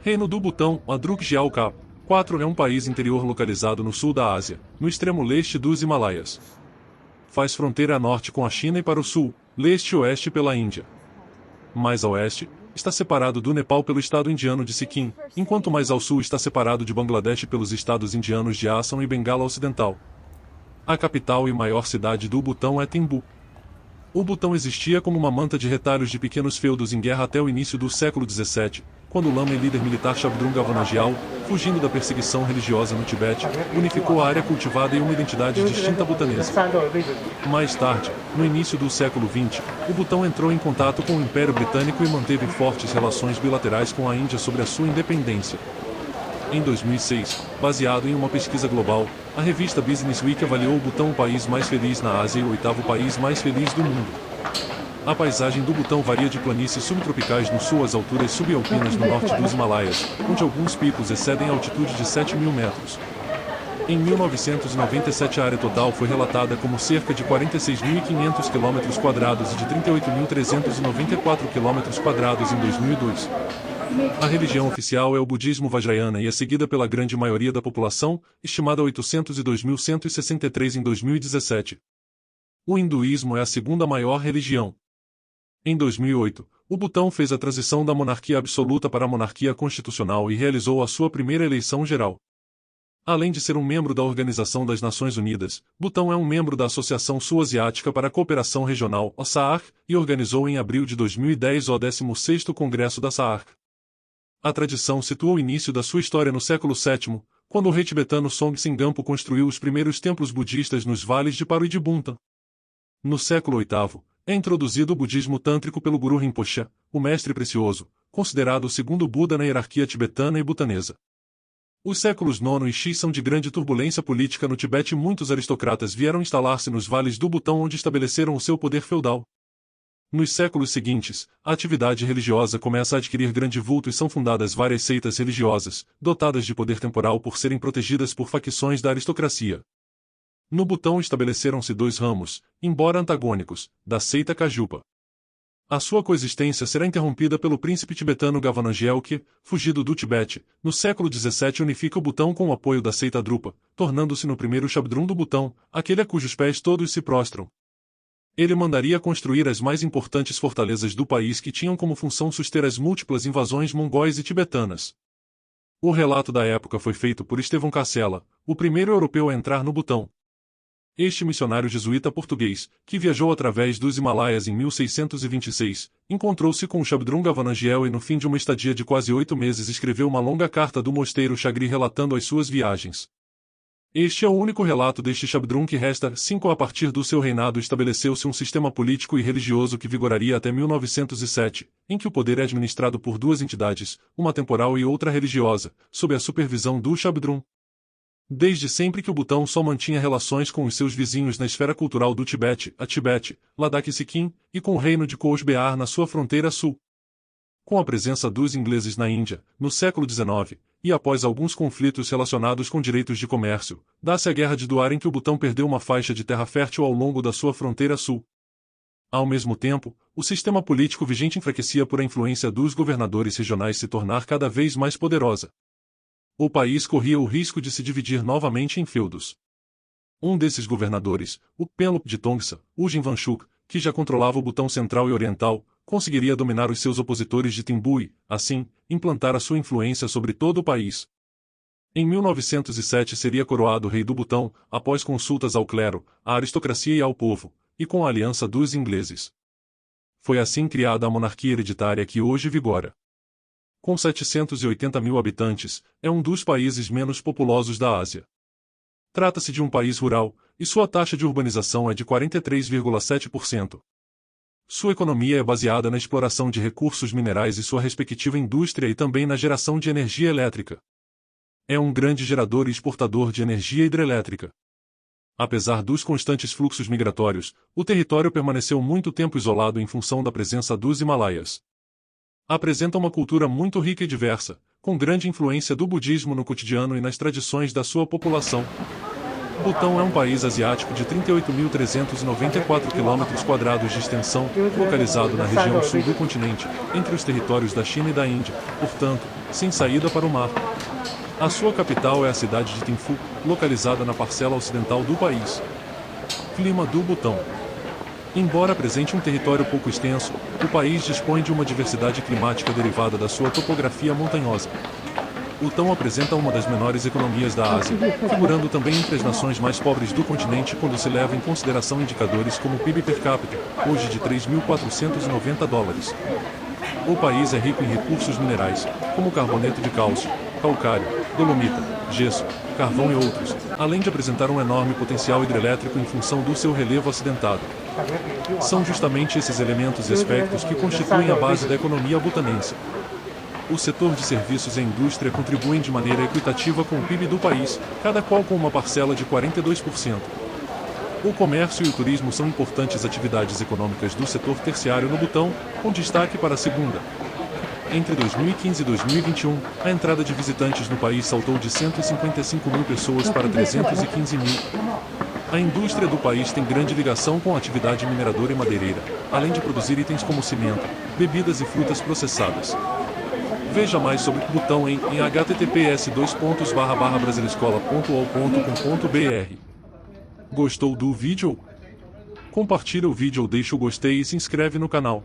Reino do Butão, Drukgyal Kap. 4 é um país interior localizado no sul da Ásia, no extremo leste dos Himalaias. Faz fronteira a norte com a China e para o sul, leste e oeste pela Índia. Mais a oeste, está separado do Nepal pelo estado indiano de Sikkim, enquanto mais ao sul está separado de Bangladesh pelos estados indianos de Assam e Bengala Ocidental. A capital e maior cidade do Butão é Thimphu. O Butão existia como uma manta de retalhos de pequenos feudos em guerra até o início do século XVII, quando o lama e líder militar Shabdrung Ngawang, fugindo da perseguição religiosa no Tibete, unificou a área cultivada em uma identidade distinta butanesa. Mais tarde, no início do século XX, o Butão entrou em contato com o Império Britânico e manteve fortes relações bilaterais com a Índia sobre a sua independência. Em 2006, baseado em uma pesquisa global, a revista Business Week avaliou o Butão o país mais feliz na Ásia e o 8º país mais feliz do mundo. A paisagem do Butão varia de planícies subtropicais no sul às alturas subalpinas no norte dos Himalaias, onde alguns picos excedem a altitude de 7.000 metros. Em 1997 a área total foi relatada como cerca de 46.500 km² e de 38.394 km² em 2002. A religião oficial é o budismo Vajrayana e é seguida pela grande maioria da população, estimada a 802.163 em 2017. O hinduísmo é a segunda maior religião. Em 2008, o Butão fez a transição da monarquia absoluta para a monarquia constitucional e realizou a sua primeira eleição geral. Além de ser um membro da Organização das Nações Unidas, Butão é um membro da Associação Sul-Asiática para a Cooperação Regional, a SAARC, e organizou em abril de 2010 o 16º Congresso da SAARC. A tradição situa o início da sua história no século VII, quando o rei tibetano Songtsen Gampo construiu os primeiros templos budistas nos vales de Paro e de Buntan. No século VIII, é introduzido o budismo tântrico pelo Guru Rinpoche, o mestre precioso, considerado o segundo Buda na hierarquia tibetana e butanesa. Os séculos IX e X são de grande turbulência política no Tibete e muitos aristocratas vieram instalar-se nos vales do Butão onde estabeleceram o seu poder feudal. Nos séculos seguintes, a atividade religiosa começa a adquirir grande vulto e são fundadas várias seitas religiosas, dotadas de poder temporal por serem protegidas por facções da aristocracia. No Butão estabeleceram-se 2 ramos, embora antagônicos, da seita Kajupa. A sua coexistência será interrompida pelo príncipe tibetano Gavanangel que, fugido do Tibete, no século XVII unifica o Butão com o apoio da seita Drupa, tornando-se no primeiro Shabdrung do Butão, aquele a cujos pés todos se prostram. Ele mandaria construir as mais importantes fortalezas do país que tinham como função suster as múltiplas invasões mongóis e tibetanas. O relato da época foi feito por Estevão Cassella, o primeiro europeu a entrar no Butão. Este missionário jesuíta português, que viajou através dos Himalaias em 1626, encontrou-se com Shabdrung Ngawang e no fim de uma estadia de quase 8 meses escreveu uma longa carta do mosteiro Chagri relatando as suas viagens. Este é o único relato deste Shabdrung que resta. 5 A partir do seu reinado estabeleceu-se um sistema político e religioso que vigoraria até 1907, em que o poder é administrado por 2 entidades, uma temporal e outra religiosa, sob a supervisão do Shabdrung. Desde sempre que o Butão só mantinha relações com os seus vizinhos na esfera cultural do Tibete, a Tibete, Ladakh e Sikkim, e com o reino de Coos Behar na sua fronteira sul. Com a presença dos ingleses na Índia, no século XIX, e após alguns conflitos relacionados com direitos de comércio, dá-se a Guerra de Duar em que o Butão perdeu uma faixa de terra fértil ao longo da sua fronteira sul. Ao mesmo tempo, o sistema político vigente enfraquecia por a influência dos governadores regionais se tornar cada vez mais poderosa. O país corria o risco de se dividir novamente em feudos. Um desses governadores, o Penlop de Tongsa, Ujin Wangchuk, que já controlava o Butão central e oriental, conseguiria dominar os seus opositores de Thimphu e, assim, implantar a sua influência sobre todo o país. Em 1907 seria coroado rei do Butão, após consultas ao clero, à aristocracia e ao povo, e com a aliança dos ingleses. Foi assim criada a monarquia hereditária que hoje vigora. Com 780 mil habitantes, é um dos países menos populosos da Ásia. Trata-se de um país rural, e sua taxa de urbanização é de 43,7%. Sua economia é baseada na exploração de recursos minerais e sua respectiva indústria e também na geração de energia elétrica. É um grande gerador e exportador de energia hidrelétrica. Apesar dos constantes fluxos migratórios, o território permaneceu muito tempo isolado em função da presença dos Himalaias. Apresenta uma cultura muito rica e diversa, com grande influência do budismo no cotidiano e nas tradições da sua população. Butão é um país asiático de 38.394 km² de extensão, localizado na região sul do continente, entre os territórios da China e da Índia, portanto, sem saída para o mar. A sua capital é a cidade de Thimphu, localizada na parcela ocidental do país. Clima do Butão. Embora apresente um território pouco extenso, o país dispõe de uma diversidade climática derivada da sua topografia montanhosa. Butão apresenta uma das menores economias da Ásia, figurando também entre as nações mais pobres do continente quando se leva em consideração indicadores como o PIB per capita, hoje de $3.490. O país é rico em recursos minerais, como carboneto de cálcio, calcário, dolomita, gesso, carvão e outros, além de apresentar um enorme potencial hidrelétrico em função do seu relevo acidentado. São justamente esses elementos e aspectos que constituem a base da economia butanense. O setor de serviços e a indústria contribuem de maneira equitativa com o PIB do país, cada qual com uma parcela de 42%. O comércio e o turismo são importantes atividades econômicas do setor terciário no Butão, com destaque para a segunda. Entre 2015 e 2021, a entrada de visitantes no país saltou de 155 mil pessoas para 315 mil. A indústria do país tem grande ligação com a atividade mineradora e madeireira, além de produzir itens como cimento, bebidas e frutas processadas. Veja mais sobre Butão em https://brasileescola.ol.com.br. Gostou do vídeo? Compartilha o vídeo ou deixa o gostei e se inscreve no canal.